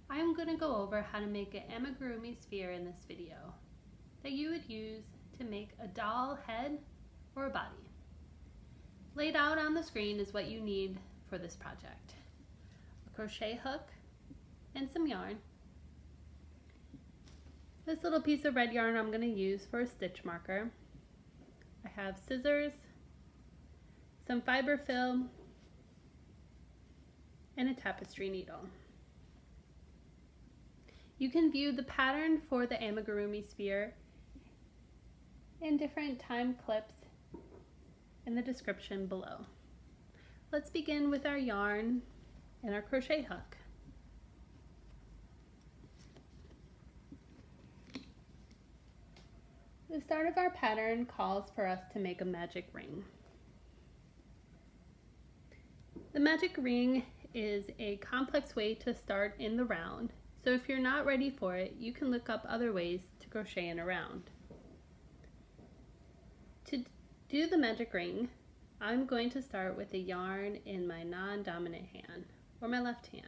I'm going to go over how to make an amigurumi sphere in this video that you would use to make a doll head or a body. Laid out on the screen is what you need for this project. A crochet hook and some yarn. This little piece of red yarn I'm going to use for a stitch marker. I have scissors, some fiber film, and a tapestry needle. You can view the pattern for the amigurumi sphere and different time clips in the description below. Let's begin with our yarn and our crochet hook. The start of our pattern calls for us to make a magic ring. The magic ring is a complex way to start in the round, so if you're not ready for it, you can look up other ways to crochet in a round. To do the magic ring, I'm going to start with the yarn in my non-dominant hand, or my left hand,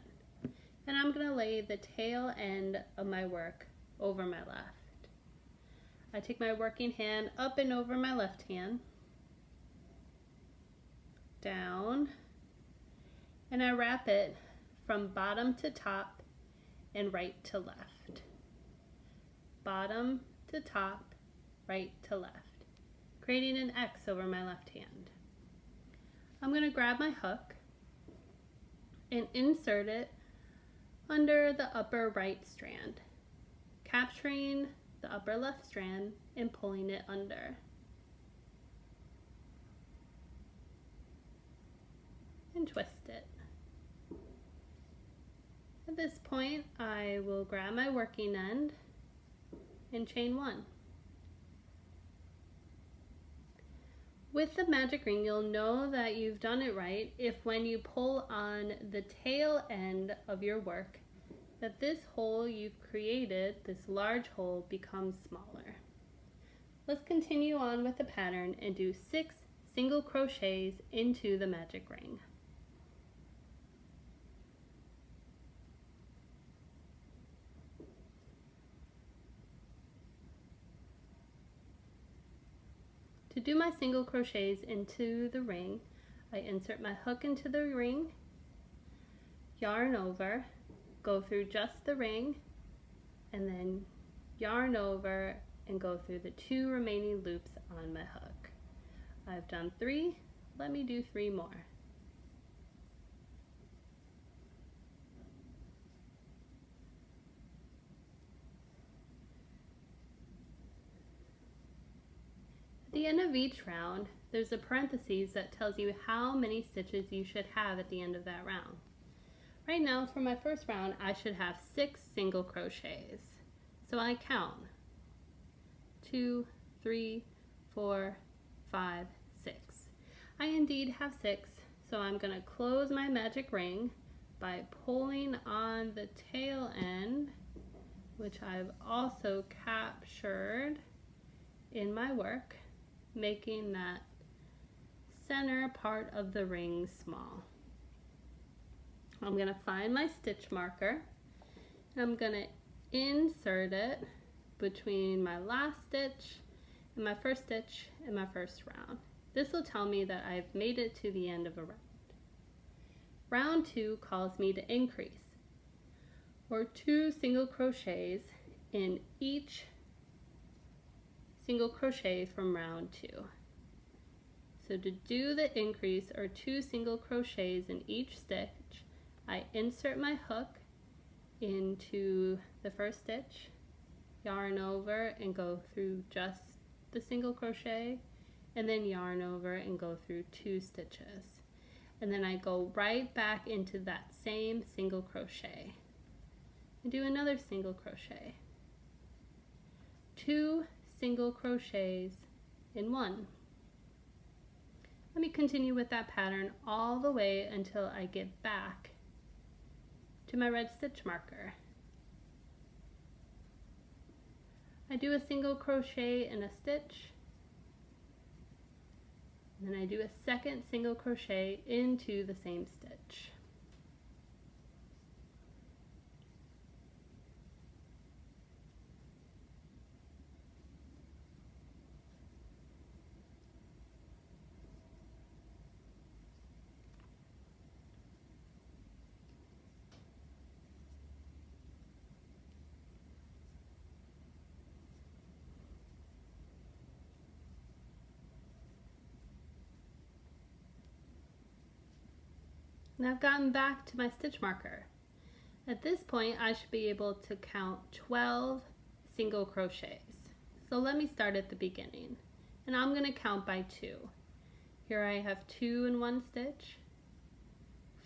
and I'm going to lay the tail end of my work over my left. I take my working hand up and over my left hand, down, and I wrap it from bottom to top and right to left. Bottom to top, right to left, creating an X over my left hand. I'm going to grab my hook and insert it under the upper right strand, capturing the upper left strand and pulling it under. And twist it. At this point, I will grab my working end and chain one. With the magic ring, you'll know that you've done it right if when you pull on the tail end of your work, that this hole you've created, this large hole, becomes smaller. Let's continue on with the pattern and do 6 single crochets into the magic ring. To do my single crochets into the ring, I insert my hook into the ring, yarn over, go through just the ring, and then yarn over and go through the 2 remaining loops on my hook. I've done 3, let me do 3 more. At the end of each round, there's a parenthesis that tells you how many stitches you should have at the end of that round. Right now, for my first round, I should have 6 single crochets. So I count 2, 3, 4, 5, 6. I indeed have 6, so I'm going to close my magic ring by pulling on the tail end, which I've also captured in my work, making that center part of the ring small. I'm going to find my stitch marker, and I'm going to insert it between my last stitch and my first stitch in my first round. This will tell me that I've made it to the end of a round. Round 2 calls me to increase, or 2 single crochets in each single crochet from round 2. So to do the increase, or 2 single crochets in each stitch, I insert my hook into the first stitch, yarn over and go through just the single crochet, and then yarn over and go through 2 stitches. And then I go right back into that same single crochet and do another single crochet. 2 single crochets in 1. Let me continue with that pattern all the way until I get back to my red stitch marker. I do a single crochet in a stitch, and then I do a second single crochet into the same stitch. And I've gotten back to my stitch marker. At this point, I should be able to count 12 single crochets. So let me start at the beginning. And I'm going to count by 2. Here I have 2 in one stitch,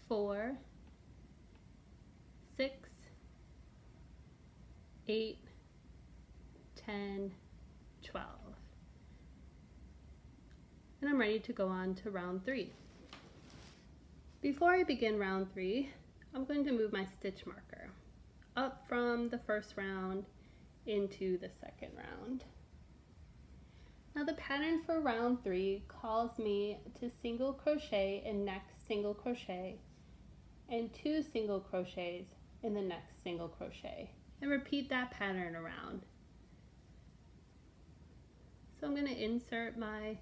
4, 6, 8, 10, 12. And I'm ready to go on to round 3. Before I begin round 3, I'm going to move my stitch marker up from the first round into the second round. Now the pattern for round 3 calls me to single crochet in next single crochet and 2 single crochets in the next single crochet, and repeat that pattern around. So I'm going to insert my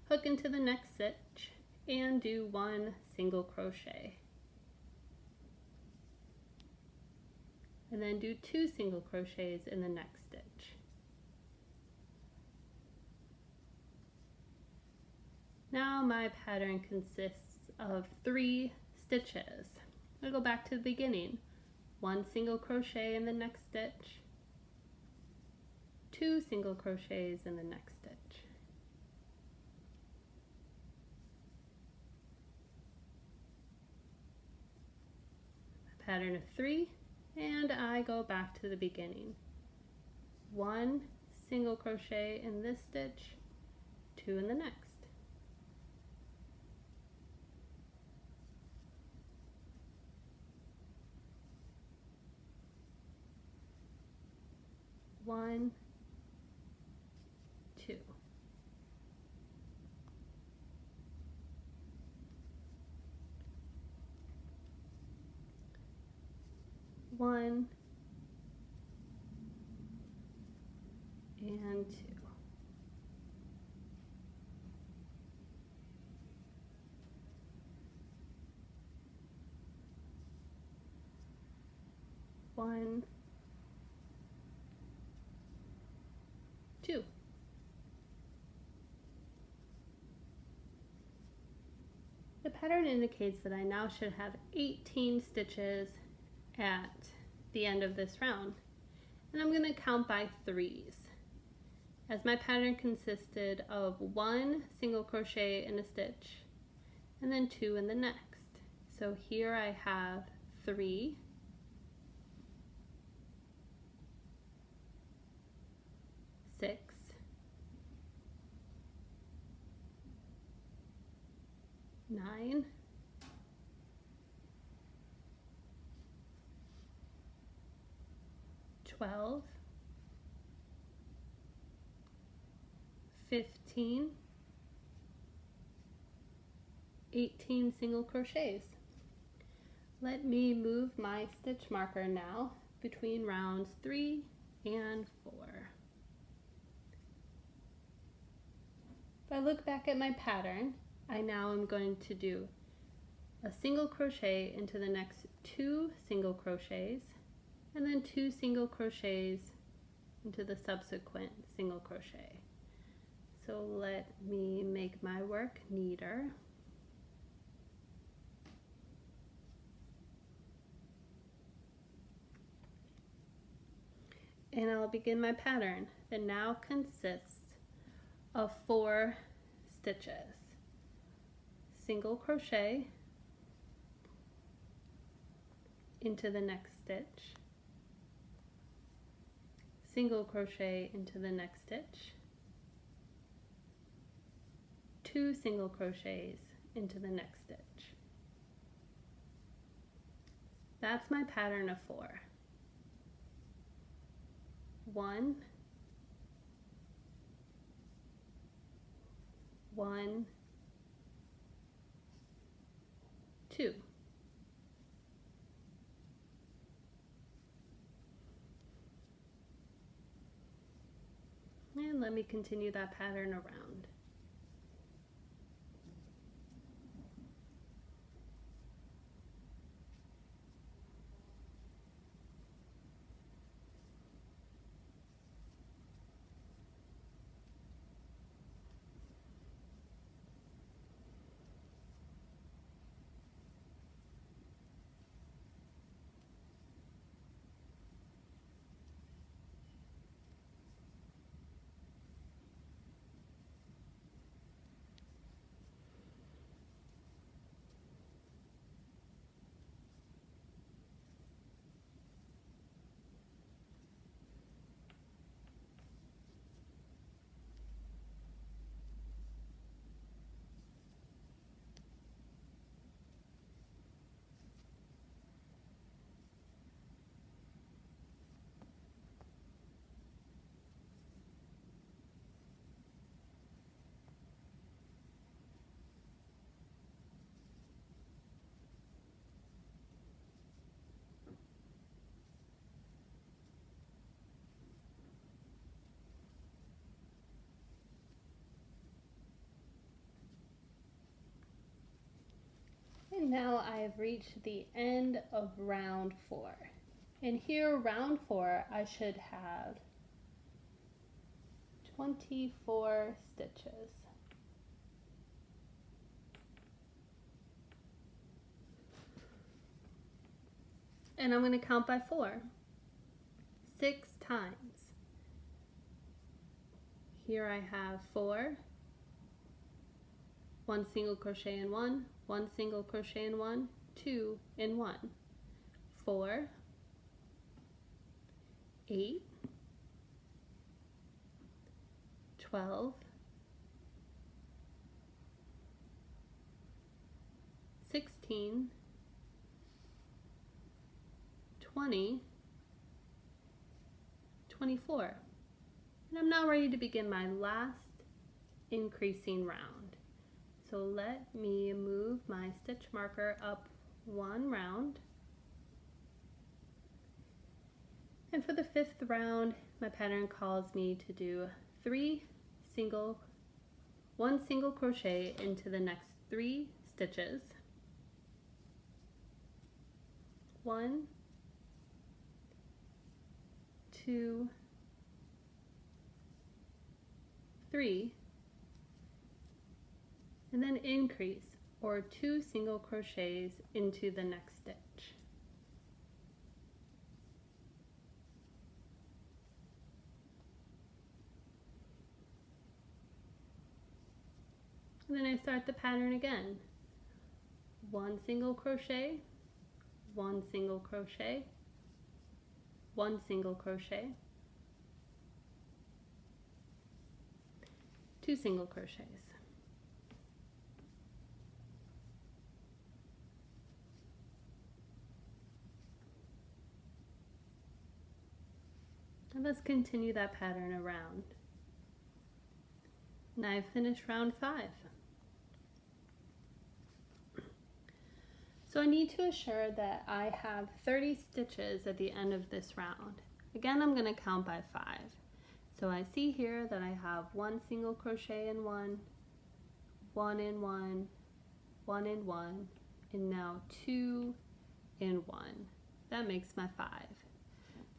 hook into the next stitch and do 1 single crochet, and then do 2 single crochets in the next stitch. Now my pattern consists of 3 stitches. I'll go back to the beginning. 1 single crochet in the next stitch, 2 single crochets in the next stitch. A pattern of 3, and I go back to the beginning. 1 single crochet in this stitch, 2 in the next. One, 2. One and 2. One, 2. The pattern indicates that I now should have 18 stitches at the end of this round, and I'm going to count by 3s, as my pattern consisted of 1 single crochet in a stitch and then 2 in the next. So here I have 3, 6, 9, 12, 15, 18 single crochets. Let me move my stitch marker now between rounds 3 and 4. If I look back at my pattern, I now am going to do a single crochet into the next 2 single crochets, and then 2 single crochets into the subsequent single crochet. So let me make my work neater. And I'll begin my pattern that now consists of 4 stitches. Single crochet into the next stitch, single crochet into the next stitch, 2 single crochets into the next stitch. That's my pattern of 4. 1, 1, 2. And let me continue that pattern around. now I have reached the end of round 4. And here, round 4, I should have 24 stitches. And I'm going to count by 4, 6 times. Here I have 4, 1 single crochet in 1, 1 single crochet in 1, 2 in 1, 4, 8, 12, 16, 20, 24. And I'm now ready to begin my last increasing round. So let me move my stitch marker up 1 round. And for the 5th round, my pattern calls me to do 1 single crochet into the next 3 stitches. 1, 2, 3, and then increase or 2 single crochets into the next stitch. And then I start the pattern again. 1 single crochet, 1 single crochet, 1 single crochet, 2 single crochets. And let's continue that pattern around. Now I've finished round 5. So I need to assure that I have 30 stitches at the end of this round. Again, I'm going to count by 5. So I see here that I have 1 single crochet in 1, 1 in 1, 1 in 1, and now 2 in 1. That makes my 5.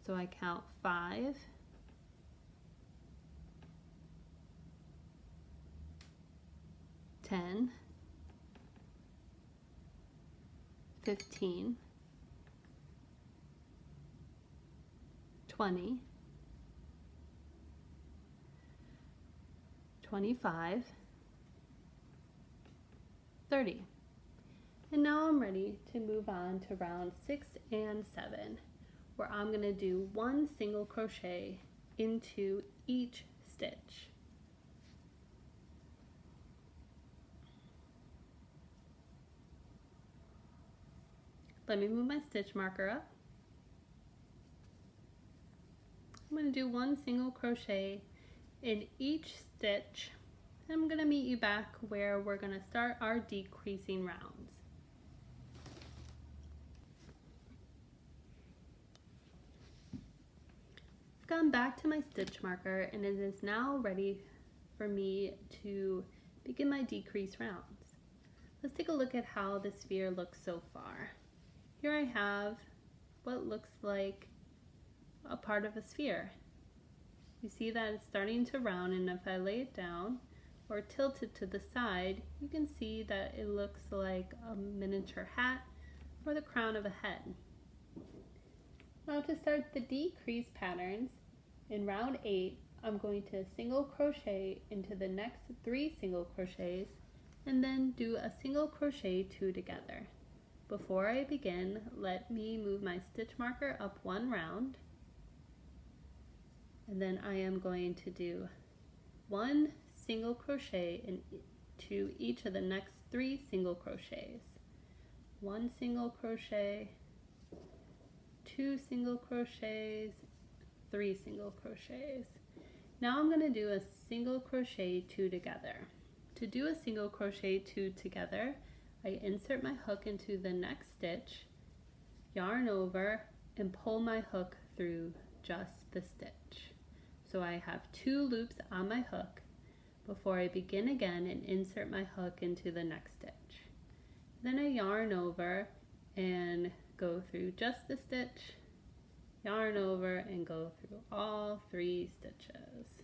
So I count 5, 10, 15, 20, 25, 30. And now I'm ready to move on to round 6 and 7, where I'm going to do 1 single crochet into each stitch. Let me move my stitch marker up. I'm going to do 1 single crochet in each stitch. I'm going to meet you back where we're going to start our decreasing rounds. I've gone back to my stitch marker and it is now ready for me to begin my decrease rounds. Let's take a look at how the sphere looks so far. Here I have what looks like a part of a sphere. You see that it's starting to round, and if I lay it down or tilt it to the side, you can see that it looks like a miniature hat or the crown of a head. Now to start the decrease patterns, in round 8, I'm going to single crochet into the next 3 single crochets and then do a single crochet 2 together. Before I begin, let me move my stitch marker up 1 round, and then I am going to do 1 single crochet into each of the next 3 single crochets. 1 single crochet, 2 single crochets, 3 single crochets. Now I'm going to do a single crochet 2 together. To do a single crochet 2 together, I insert my hook into the next stitch, yarn over, and pull my hook through just the stitch. So I have 2 loops on my hook before I begin again and insert my hook into the next stitch. Then I yarn over and go through just the stitch, yarn over and go through all 3 stitches.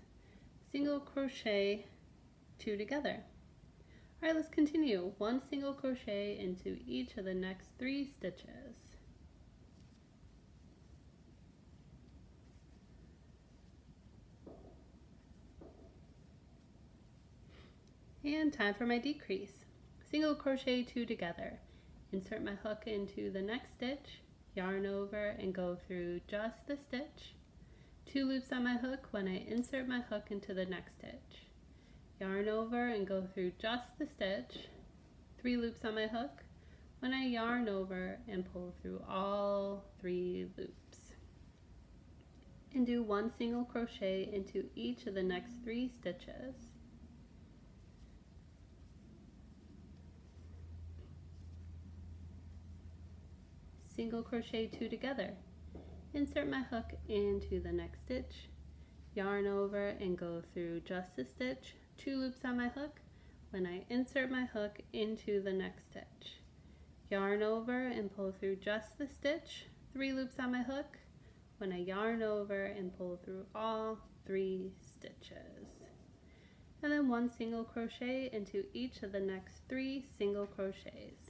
Single crochet 2 together. All right, let's continue. 1 single crochet into each of the next 3 stitches. And time for my decrease. Single crochet 2 together. Insert my hook into the next stitch, yarn over and go through just the stitch. 2 loops on my hook when I insert my hook into the next stitch. Yarn over and go through just the stitch. 3 loops on my hook when I yarn over and pull through all 3 loops. And do 1 single crochet into each of the next 3 stitches. Single crochet 2 together. Insert my hook into the next stitch, yarn over and go through just a stitch, 2 loops on my hook when I insert my hook into the next stitch. Yarn over and pull through just the stitch, 3 loops on my hook when I yarn over and pull through all 3 stitches. And then 1 single crochet into each of the next 3 single crochets.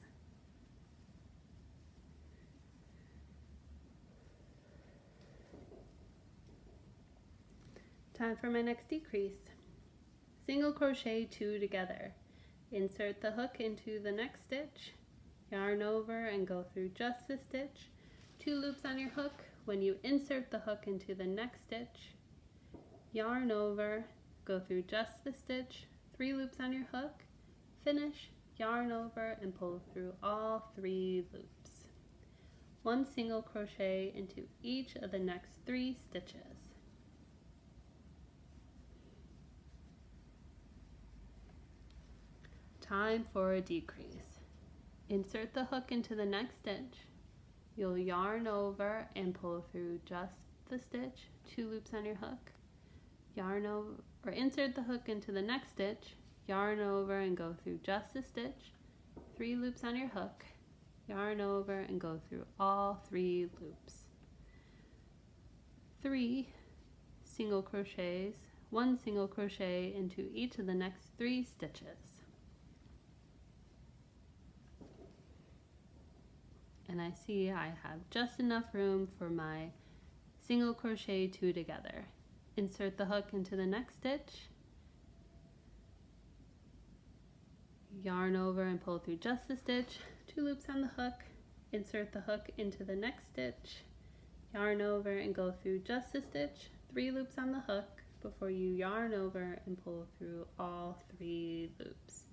Time for my next decrease. Single crochet 2 together. Insert the hook into the next stitch, yarn over and go through just the stitch, 2 loops on your hook when you insert the hook into the next stitch, yarn over, go through just the stitch, 3 loops on your hook, finish, yarn over and pull through all 3 loops. 1 single crochet into each of the next 3 stitches. Time for a decrease. Insert the hook into the next stitch. You'll yarn over and pull through just the stitch, 2 loops on your hook. Yarn over, or insert the hook into the next stitch, yarn over and go through just a stitch, 3 loops on your hook, yarn over and go through all 3 loops. 3 single crochets, 1 single crochet into each of the next 3 stitches. And I see I have just enough room for my single crochet 2 together. Insert the hook into the next stitch, yarn over and pull through just the stitch, 2 loops on the hook, insert the hook into the next stitch, yarn over and go through just the stitch, 3 loops on the hook before you yarn over and pull through all 3 loops.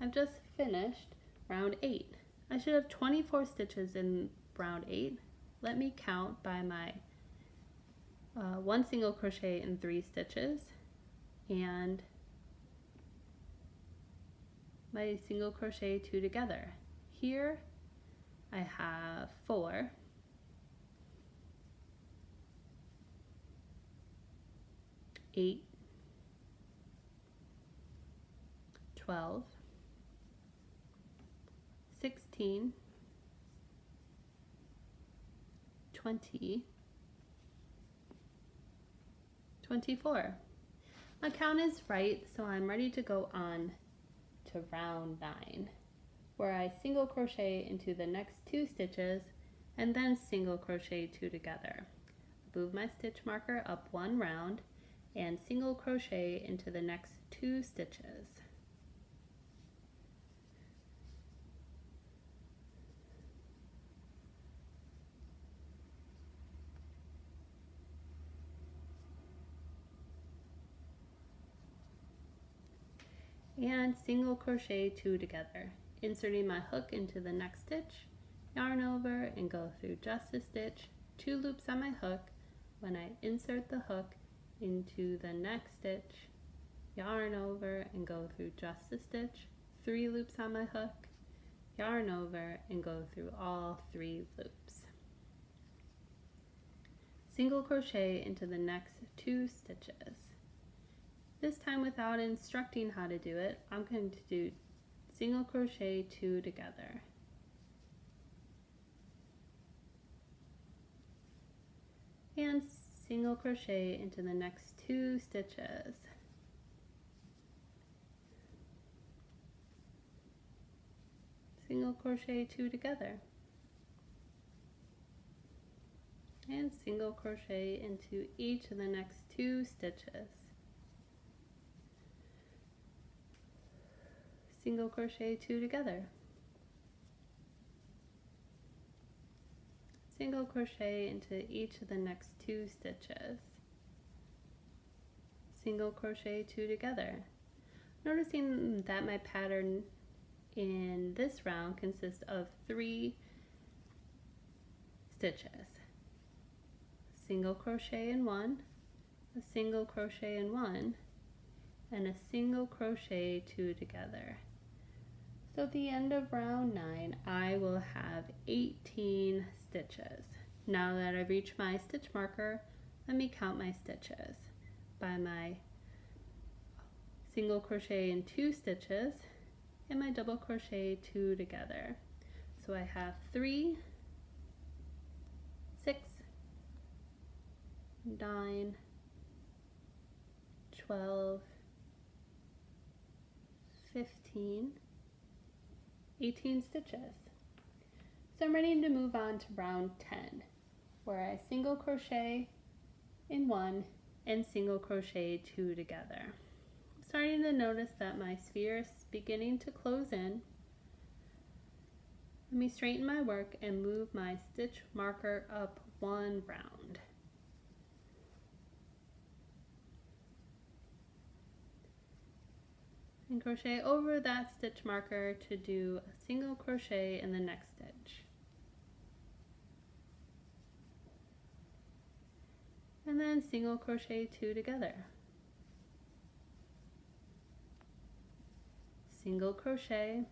I've just finished round 8. I should have 24 stitches in round 8. Let me count by my 1 single crochet in 3 stitches and my single crochet 2 together. Here I have 4, 8, 12, 16, 20, 24. My count is right, so I'm ready to go on to round 9, where I single crochet into the next 2 stitches and then single crochet 2 together. Move my stitch marker up 1 round and single crochet into the next 2 stitches. And single crochet 2 together, inserting my hook into the next stitch, yarn over and go through just a stitch, 2 loops on my hook when I insert the hook into the next stitch, yarn over and go through just a stitch, 3 loops on my hook, yarn over and go through all 3 loops. Single crochet into the next 2 stitches. This time, without instructing how to do it, I'm going to do single crochet 2 together, and single crochet into the next 2 stitches. Single crochet 2 together, and single crochet into each of the next 2 stitches. Single crochet 2 together, single crochet into each of the next 2 stitches, single crochet 2 together. Noticing that my pattern in this round consists of 3 stitches. Single crochet in 1, a single crochet in 1, and a single crochet 2 together. So at the end of round 9, I will have 18 stitches. Now that I've reached my stitch marker, let me count my stitches by my single crochet in 2 stitches and my double crochet 2 together. So I have 3, 6, 9, 12, 15, 18 stitches. So I'm ready to move on to round 10, where I single crochet in 1 and single crochet 2 together. I'm starting to notice that my sphere is beginning to close in. Let me straighten my work and move my stitch marker up 1 round. And crochet over that stitch marker to do a single crochet in the next stitch. And then single crochet 2 together. Single crochet,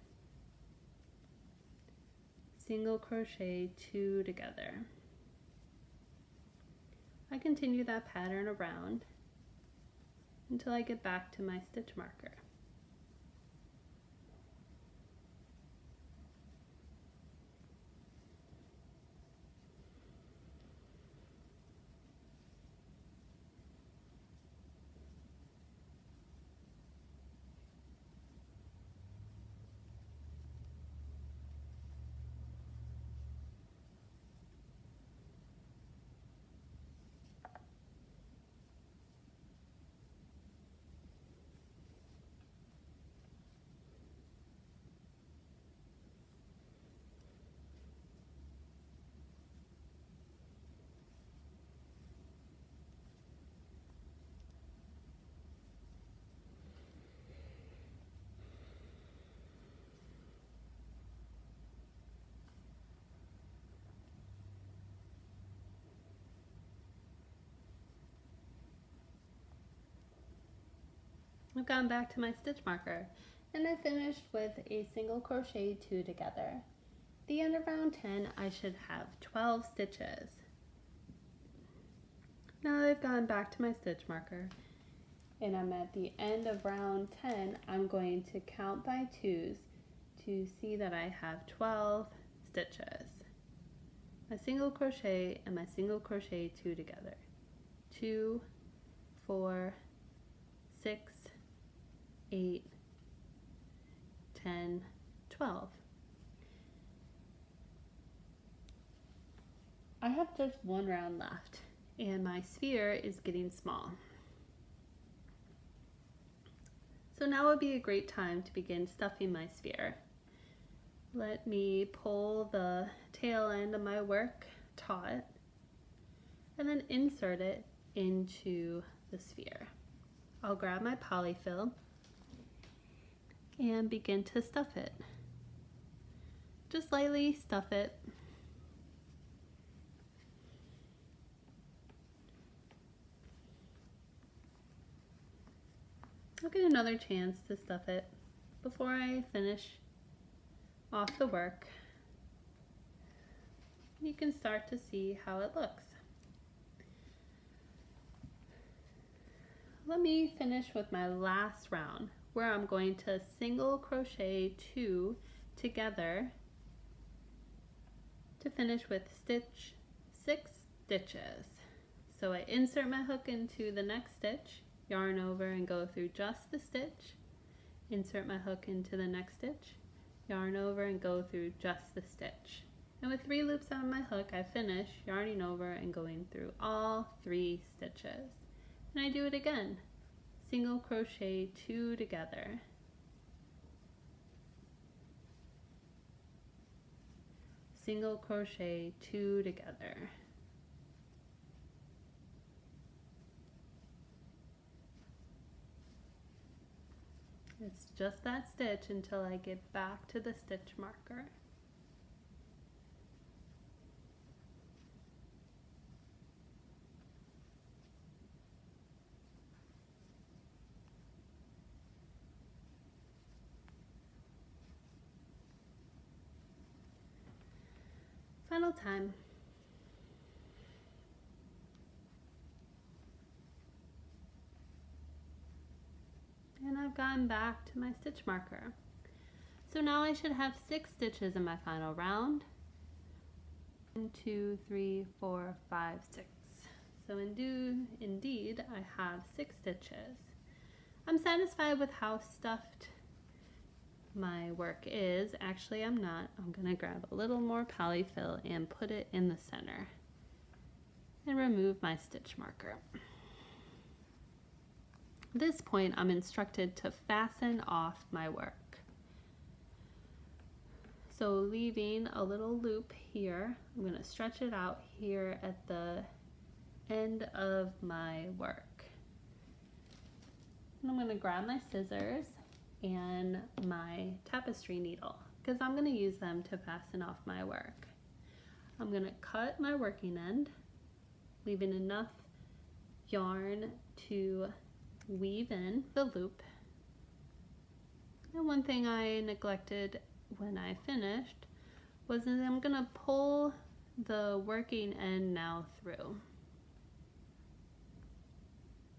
single crochet 2 together. I continue that pattern around until I get back to my stitch marker. I've gone back to my stitch marker and I finished with a single crochet 2 together. At the end of round 10, I should have 12 stitches. Now that I've gone back to my stitch marker and I'm at the end of round 10, I'm going to count by 2s to see that I have 12 stitches. My single crochet and my single crochet 2 together. 2, 4, 6, 8, 10, 12. I have just 1 round left and my sphere is getting small. So now would be a great time to begin stuffing my sphere. Let me pull the tail end of my work taut and then insert it into the sphere. I'll grab my polyfill and begin to stuff it. Just lightly stuff it. I'll get another chance to stuff it before I finish off the work. You can start to see how it looks. Let me finish with my last round, where I'm going to single crochet 2 together to finish with 6 stitches. So I insert my hook into the next stitch, yarn over and go through just the stitch, insert my hook into the next stitch, yarn over and go through just the stitch. And with 3 loops on my hook, I finish yarning over and going through all 3 stitches. And I do it again. Single crochet 2 together. Single crochet 2 together. It's just that stitch until I get back to the stitch marker. Final time. And I've gone back to my stitch marker. So now I should have 6 stitches in my final round. 1, 2, 3, 4, 5, 6. So indeed I have 6 stitches. I'm satisfied with how stuffed my work is. Actually, I'm not. I'm gonna grab a little more polyfill and put it in the center and remove my stitch marker. At this point, I'm instructed to fasten off my work. So leaving a little loop here, I'm gonna stretch it out here at the end of my work. And I'm gonna grab my scissors and my tapestry needle because I'm going to use them to fasten off my work. I'm going to cut my working end, leaving enough yarn to weave in the loop. And one thing I neglected when I finished was that I'm going to pull the working end now through.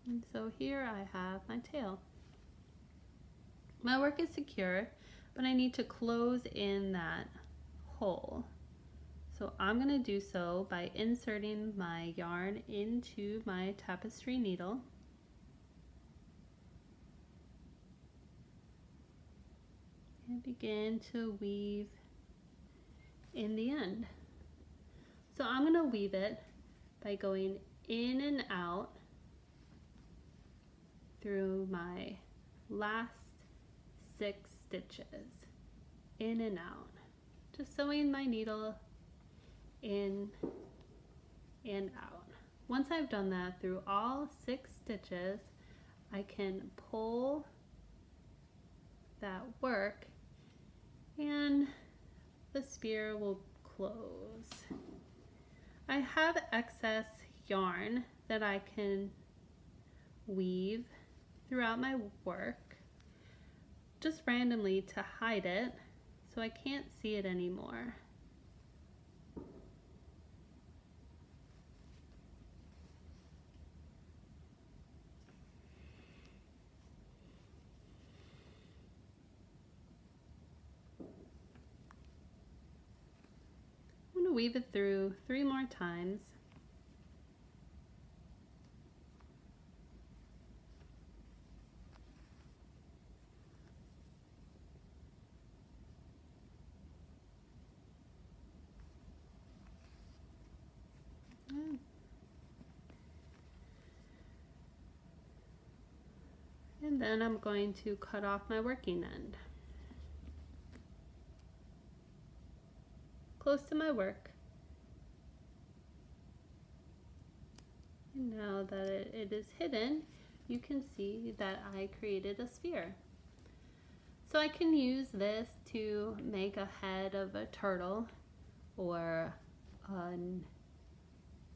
And so here I have my tail. My work is secure, but I need to close in that hole. So I'm going to do so by inserting my yarn into my tapestry needle. And begin to weave in the end. So I'm going to weave it by going in and out through my last 6 stitches, in and out, just sewing my needle in and out. Once I've done that through all 6 stitches, I can pull that work and the spear will close. I have excess yarn that I can weave throughout my work just randomly to hide it so I can't see it anymore. I'm going to weave it through 3 more times. And then I'm going to cut off my working end. Close to my work. And now that it is hidden, you can see that I created a sphere. So I can use this to make a head of a turtle or a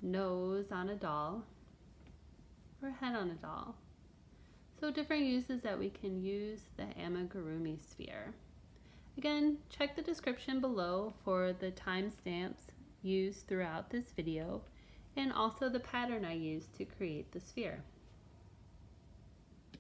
nose on a doll or a head on a doll. So different uses that we can use the amigurumi sphere. Again, check the description below for the timestamps used throughout this video and also the pattern I used to create the sphere.